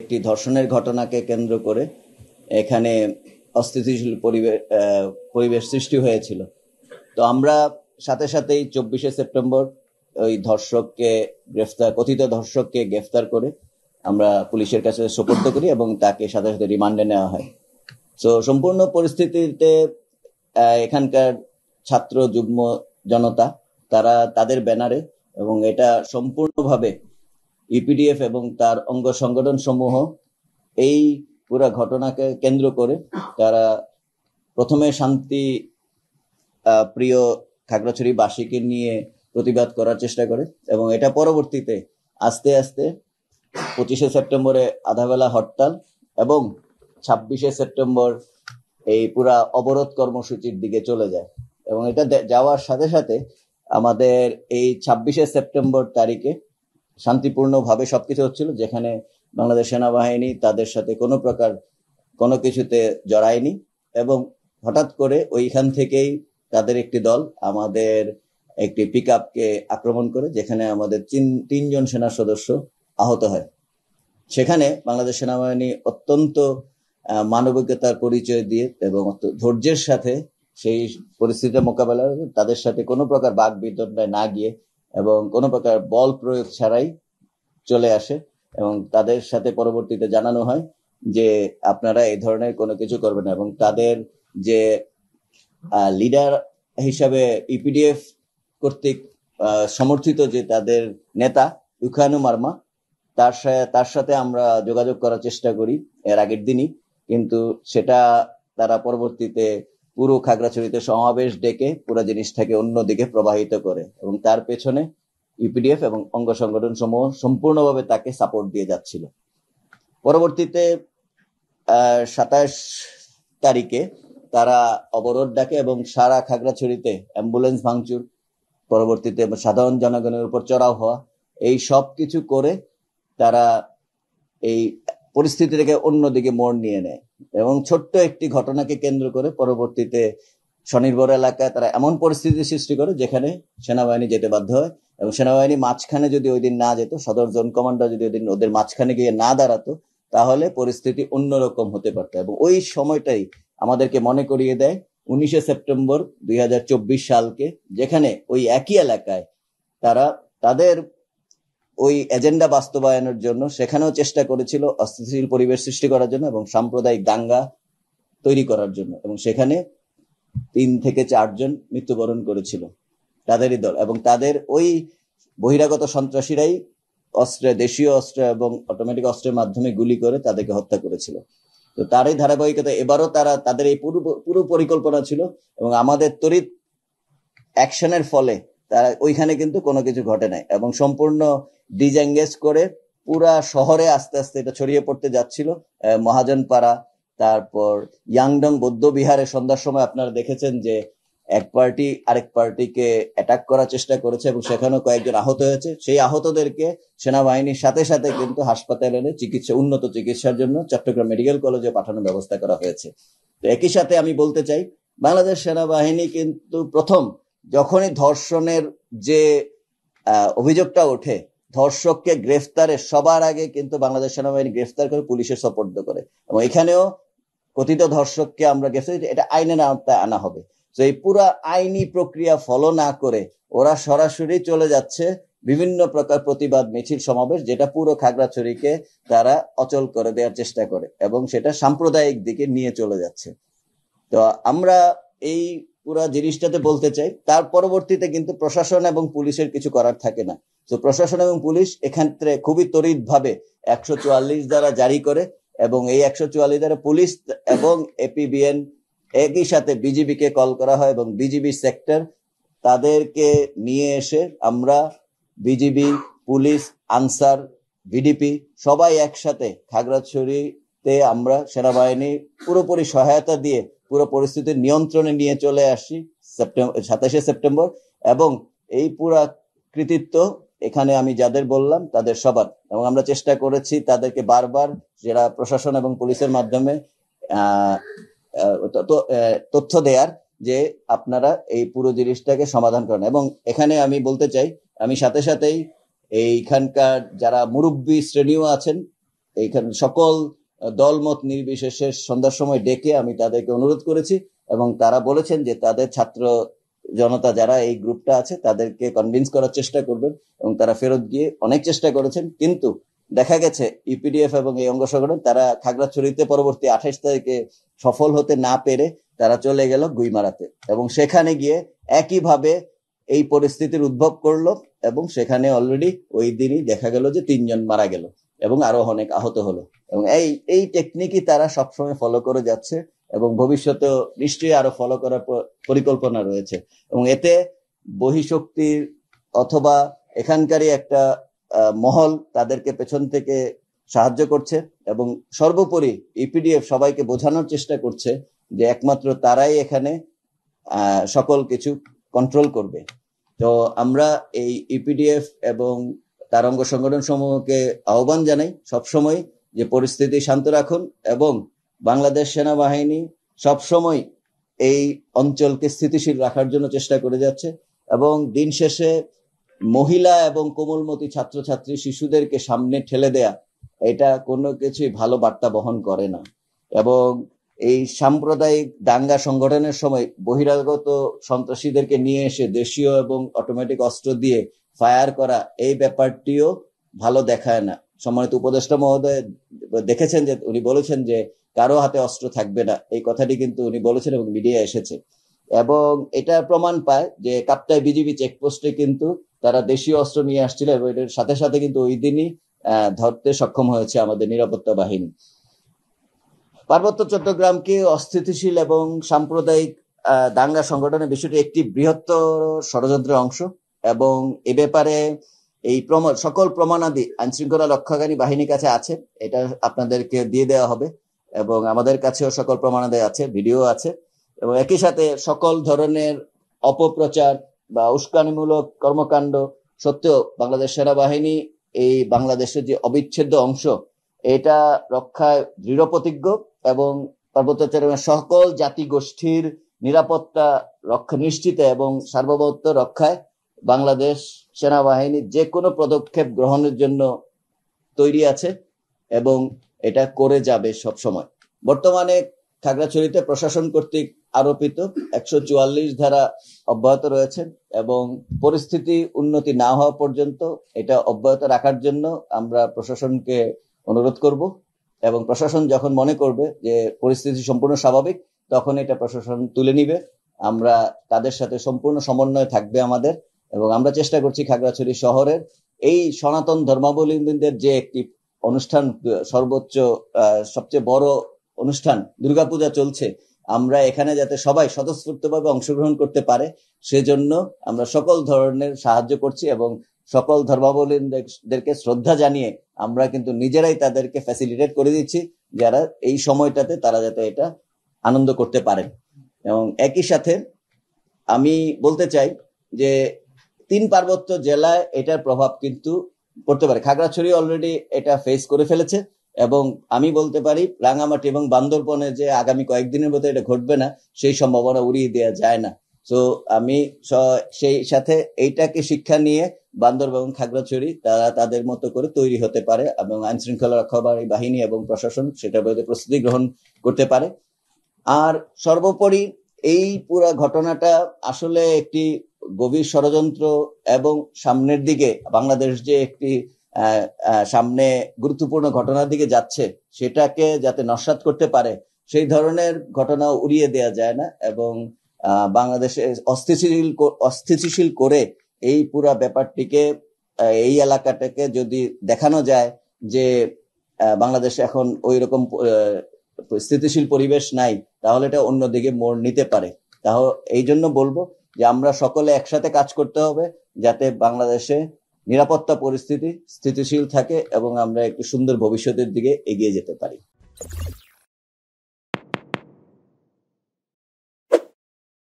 একটি ধর্ষণের ঘটনাকে কেন্দ্র করে এখানে অস্থিতিশীল পরিবেশ সৃষ্টি হয়েছিল। তো আমরা সাথে সাথেই 24শে সেপ্টেম্বর ওই কথিত ধর্ষককে গ্রেফতার করে আমরা পুলিশের কাছে সোপর্দ করি এবং তাকে সাথে সাথে রিমান্ডে নেওয়া হয়। তো সম্পূর্ণ পরিস্থিতিতে এখানকার ছাত্র যুগ্ম জনতা তারা তাদের ব্যানারে এবং এটা সম্পূর্ণভাবে ইপিডিএফ এবং তার অঙ্গ সংগঠন সমূহ এই পুরা ঘটনাকে কেন্দ্র করে তারা প্রথমে শান্তি প্রিয় খাগড়াছড়ি বাসীকে নিয়ে প্রতিবাদ করার চেষ্টা করে এবং এটা পরবর্তীতে আস্তে আস্তে 25শে সেপ্টেম্বরে আধাবেলা হরতাল এবং 26শে সেপ্টেম্বর এই পুরা অবরোধ কর্মসূচির দিকে চলে যায়। এবং এটা যাওয়ার সাথে সাথে আমাদের এই 26শে সেপ্টেম্বর তারিখে শান্তিপূর্ণভাবে সবকিছু হচ্ছিল, যেখানে বাংলাদেশ সেনাবাহিনী তাদের সাথে কোনো কিছুতে জড়ায়নি এবং হঠাৎ করে ওইখান থেকেই তাদের একটি দল আমাদের একটি পিকআপকে আক্রমণ করে, যেখানে আমাদের তিনজন সেনা সদস্য আহত হয়। সেখানে বাংলাদেশ সেনাবাহিনী অত্যন্ত মানবিকতার পরিচয় দিয়ে এবং ধৈর্যের সাথে সেই পরিস্থিতির মোকাবেলা তাদের সাথে কোনো প্রকার বাক বিতণ্ডায় না গিয়ে এবং কোনো প্রকার বল প্রয়োগ ছাড়াই চলে আসে এবং তাদের সাথে পরবর্তীতে জানানো হয় যে আপনারা এই ধরনের কোনো কিছু করবেন না। এবং তাদের যে লিডার হিসাবে ইপিডিএফ কর্তৃক সমর্থিত যে তাদের নেতা ইউখানু মার্মা, তার সাথে আমরা যোগাযোগ করার চেষ্টা করি এর আগের দিনই, কিন্তু সেটা তারা পরবর্তীতে পুরো খাগড়াছড়িতে সমাবেশ ডেকে পুরো জিনিসটাকে অন্যদিকে প্রবাহিত করে এবং তার পেছনে ইপিডিএফ এবং অঙ্গ সংগঠন সমূহ সম্পূর্ণভাবে তাকে সাপোর্ট দিয়ে যাচ্ছিল। পরবর্তীতে 27 তারিখে তারা অবরোধ ডাকে এবং সারা খাগড়াছড়িতে অ্যাম্বুলেন্স ভাঙচুর, পরবর্তীতে সাধারণ জনগণের উপর চড়াও হওয়া, এই সব কিছু করে তারা এই পরিস্থিতিটাকে অন্যদিকে মোড় নিয়ে নেয় এবং ছোট্ট একটি ঘটনাকে কেন্দ্র করে পরবর্তীতে স্বনির্ভর এলাকায় তারা এমন পরিস্থিতি সৃষ্টি করে যেখানে সেনাবাহিনী যেতে বাধ্য হয় এবং সেনাবাহিনী মাঝখানে যদি ওই দিন না যেত, সদর জোন কমান্ডার যদি ওই দিন ওদের মাঝখানে গিয়ে না দাঁড়াতো, তাহলে পরিস্থিতি অন্যরকম হতে পারত। এবং ওই সময়টাই আমাদেরকে মনে করিয়ে দেয় 19শে সেপ্টেম্বর 2024 সালকে, যেখানে ওই একই এলাকায় তারা তাদের ওই এজেন্ডা বাস্তবায়নের জন্য সেখানেও চেষ্টা করেছিল অস্থিতিশীল পরিবেশ সৃষ্টি করার জন্য এবং সাম্প্রদায়িক দাঙ্গা তৈরি করার জন্য, এবং সেখানে 3 থেকে 4 জন মৃত্যুবরণ করেছিল তাদেরই দল। এবং তাদের ওই বহিরাগত সন্ত্রাসীরাই দেশীয় অস্ত্র এবং অটোমেটিক অস্ত্রের মাধ্যমে গুলি করে তাদেরকে হত্যা করেছিল। তো তারই ধারাবাহিকতা এবারও তাদের এই পুরো পরিকল্পনা ছিল এবং আমাদের তড়িৎ অ্যাকশনের ফলে তারা ওইখানে কিন্তু কোনো কিছু ঘটে নাই এবং সম্পূর্ণ ডিজএঙ্গেজ করে পুরা শহরে আস্তে আস্তে এটা ছড়িয়ে পড়তে যাচ্ছিল। মহাজনপাড়া, তারপর ইয়াংডং বৌদ্ধ বিহারে সন্ধ্যার সময় আপনারা দেখেছেন যে এক পার্টি আরেক পার্টিকে অ্যাটাক করার চেষ্টা করেছে এবং সেখানেও কয়েকজন আহত হয়েছে। সেই আহতদেরকে সেনাবাহিনীর সাথে সাথে কিন্তু হাসপাতালে এনে উন্নত চিকিৎসার জন্য চট্টগ্রাম মেডিকেল কলেজে পাঠানোর ব্যবস্থা করা হয়েছে। তো একই সাথে আমি বলতে চাই, বাংলাদেশ সেনাবাহিনী কিন্তু প্রথম যখনই ধর্ষণের যে অভিযোগটা ওঠে, ধর্ষককে গ্রেফতারের সবার আগে কিন্তু বাংলাদেশ সেনাবাহিনী গ্রেফতার করে পুলিশের সোপর্দ করে এবং এখানেও কথিত ধর্ষককে আমরা গ্রেফতার, এটা আইনের আওতায় আনা হবে। তো এই পুরা আইনি প্রক্রিয়া ফলো না করে ওরা সরাসরি চলে যাচ্ছে বিভিন্ন প্রকার প্রতিবাদ মিছিল সমাবেশ, যেটা পুরো খাগড়াছড়িকে তারা অচল করে দেওয়ার চেষ্টা করে এবং সেটা সাম্প্রদায়িক দিকে নিয়ে চলে যাচ্ছে। তো আমরা এই পুরা জিনিসটাতে বলতে চাই, তার পরবর্তীতে কিন্তু প্রশাসন এবং পুলিশের কিছু করার থাকে না। তো প্রশাসন এবং পুলিশ এক্ষেত্রে খুবই তড়িৎ ভাবে 144 ধারা জারি করে এবং এই 144 ধারা পুলিশ এবং এপিবিএন একই সাথে বিজিবিকে কল করা হয় এবং বিজিবি সেক্টর তাদেরকে নিয়ে এসে আমরা বিজিবি, পুলিশ, আনসার, ভিডিপি সবাই একসাথে খাগড়াছড়িতে আমরা সেনাবাহিনী পুরোপুরি সহায়তা দিয়ে পুরো পরিস্থিতি নিয়ন্ত্রণে নিয়ে চলে আসি 27শে সেপ্টেম্বর। এবং এই পুরা কৃতিত্ব এখানে আমি যাদের বললাম তাদের সবার, এবং আমরা চেষ্টা করেছি তাদেরকে বারবার যারা প্রশাসন এবং পুলিশের মাধ্যমে তথ্য দেয়ার যে আপনারা এই পুরো জিনিসটাকে সমাধান করেন। এবং এখানে আমি বলতে চাই, আমি সাথে সাথেই এইখানকার যারা মুরব্বী শ্রেণীও আছেন এইখানে সকল দলমত নির্বিশেষে সন্ধ্যার সময় ডেকে আমি তাদেরকে অনুরোধ করেছি এবং তারা বলেছেন যে তাদের ছাত্র জনতা যারা এই গ্রুপটা আছে তাদেরকে কনভিন্স করার চেষ্টা করবেন এবং তারা ফেরত গিয়ে অনেক চেষ্টা করেছেন, কিন্তু দেখা গেছে ইপিডিএফ এবং এই অঙ্গ সংগঠন তারা খাগড়াছড়িতে পরবর্তী 28 তারিখে সফল হতে না পেরে তারা চলে গেল গুইমারাতে এবং সেখানে গিয়ে একইভাবে এই পরিস্থিতির উদ্ভব করলো এবং সেখানে অলরেডি ওই দিনই দেখা গেল যে 3 জন মারা গেল এবং আরো অনেক আহত হলো। এবং এই টেকনিকই তারা সবসময় ফলো করে যাচ্ছে এবং ভবিষ্যতেও নিশ্চয়ই আরো ফলো করার পরিকল্পনা রয়েছে। এবং এতে বহিঃশক্তির অথবা এখানকারই একটা মহল তাদেরকে পেছন থেকে সাহায্য করছে এবং সর্বোপরি ইপিডিএফ সবাইকে বোঝানোর চেষ্টা করছে যে একমাত্র তারাই এখানে সকল কিছু কন্ট্রোল করবে। তো আমরা এই ইপিডিএফ এবং তার অঙ্গ সংগঠন সমূহকে আহ্বান জানাই সবসময় যে পরিস্থিতি শান্ত রাখুন এবং বাংলাদেশ সেনাবাহিনী সবসময় এই অঞ্চলকে স্থিতিশীল রাখার জন্য চেষ্টা করে যাচ্ছে এবং দিন শেষে মহিলা এবং কোমলমতি ছাত্রছাত্রী শিশুদেরকে সামনে ঠেলে দেয়া এটা কোনো কিছুই ভালো বার্তা বহন করে না। এবং এই সাম্প্রদায়িক দাঙ্গা সংগঠনের সময় বহিরাগত সন্ত্রাসীদেরকে নিয়ে এসে দেশীয় এবং অটোমেটিক অস্ত্র দিয়ে ফায়ার করা এই ব্যাপারটিও ভালো দেখায় না। সম্মানিত উপদেষ্টা মহোদয় দেখেছেন যে উনি বলেছেন যে কারো হাতে অস্ত্র থাকবে না, এই কথাটি কিন্তু উনি বলেছেন এবং মিডিয়া এসেছে এবং এটা প্রমাণ পায় যে কাপ্তাই বিজিবি চেকপোস্টে কিন্তু তারা দেশীয় অস্ত্র নিয়ে আসছিল এবং এটার সাথে সাথে কিন্তু ওই দিনই ধরতে সক্ষম হয়েছে আমাদের নিরাপত্তা বাহিনী। পার্বত্য চট্টগ্রামকে অস্থিতিশীল এবং সাম্প্রদায়িক দাঙ্গা সংগঠনের বিষয়টি একটি বৃহত্তর ষড়যন্ত্রের অংশ এবং এ ব্যাপারে এই সকল প্রমাণাদি আইনশৃঙ্খলা রক্ষাকারী বাহিনীর কাছে আছে, এটা আপনাদেরকে দিয়ে দেওয়া হবে এবং আমাদের কাছেও সকল প্রমাণাদি আছে, ভিডিও আছে এবং একই সাথে সকল ধরনের অপপ্রচার বা উস্কানিমূলক কর্মকাণ্ড সত্ত্বেও বাংলাদেশ সেনাবাহিনী এই বাংলাদেশের যে অবিচ্ছেদ্য অংশ এটা রক্ষায় দৃঢ় প্রতিজ্ঞ এবং পার্বত্য চট্টগ্রামের সকল জাতি গোষ্ঠীর নিরাপত্তা রক্ষা নিশ্চিত এবং সার্বভৌমত্ব রক্ষায় বাংলাদেশ সেনাবাহিনী যে কোনো পদক্ষেপ গ্রহণের জন্য তৈরি আছে এবং এটা করে যাবে সব সময়। বর্তমানে খাগড়াছড়িতে প্রশাসন কর্তৃক আরোপিত 144 ধারা অব্যাহত রয়েছে এবং পরিস্থিতি উন্নতি না হওয়া পর্যন্ত এটা অব্যাহত রাখার জন্য আমরা প্রশাসনকে অনুরোধ করব এবং প্রশাসন যখন মনে করবে যে পরিস্থিতি সম্পূর্ণ স্বাভাবিক তখন এটা প্রশাসন তুলে নিবে। আমরা তাদের সাথে সম্পূর্ণ সমন্বয় থাকবে আমাদের এবং আমরা চেষ্টা করছি খাগড়াছড়ি শহরের এই সনাতন ধর্মাবলম্বীদের যে একটি অনুষ্ঠান সর্বোচ্চ সবচেয়ে বড় অনুষ্ঠান দুর্গাপূজা চলছে, আমরা এখানে যাতে সবাই স্বতঃস্ফূর্তভাবে অংশগ্রহণ করতে পারে সেজন্য আমরা সকল ধরনের সাহায্য করছি এবং সকল ধর্মাবলম্বীদেরকে শ্রদ্ধা জানিয়ে আমরা কিন্তু নিজেরাই তাদেরকে ফ্যাসিলিটেট করে দিচ্ছি যারা এই সময়টাতে তারা যাতে এটা আনন্দ করতে পারেন। এবং একই সাথে আমি বলতে চাই যে 3 পার্বত্য জেলায় এটার প্রভাব কিন্তু পড়তে পারে। খাগড়াছড়ি অলরেডি এটা ফেস করে ফেলেছে এবং আমি বলতে পারি রাঙামাটি এবং বান্দরবনে যে আগামী কয়েকদিনের মধ্যে এটা ঘটবে না সেই সম্ভাবনা উড়িয়ে দেওয়া যায় না। তো আমি সেই সাথে এইটাকে শিক্ষা নিয়ে বান্দরবান এবং খাগড়াছড়ি তারা তাদের মতো করে তৈরি হতে পারে এবং আইন শৃঙ্খলা রক্ষাকারী বাহিনী এবং প্রশাসন সেটার বিরুদ্ধে প্রস্তুতি গ্রহণ করতে পারে। আর সর্বোপরি এই পুরো ঘটনাটা আসলে একটি গভীর ষড়যন্ত্র এবং সামনের দিকে বাংলাদেশ যে একটি সামনে গুরুত্বপূর্ণ ঘটনার দিকে যাচ্ছে সেটাকে যাতে নস্যাৎ করতে পারে সেই ধরনের ঘটনা উড়িয়ে দেওয়া যায় না এবং বাংলাদেশে অস্থিতিশীল করে এই পুরা ব্যাপারটিকে এই এলাকাটাকে যদি দেখানো যায় যে বাংলাদেশে এখন ওই রকম স্থিতিশীল পরিবেশ নাই তাহলে এটা অন্যদিকে মোড় নিতে পারে। তাহলে এই জন্য বলবো যে আমরা সকলে একসাথে কাজ করতে হবে যাতে বাংলাদেশে নিরাপত্তা পরিস্থিতি স্থিতিশীল থাকে এবং আমরা একটু সুন্দর ভবিষ্যতের দিকে এগিয়ে যেতে পারি।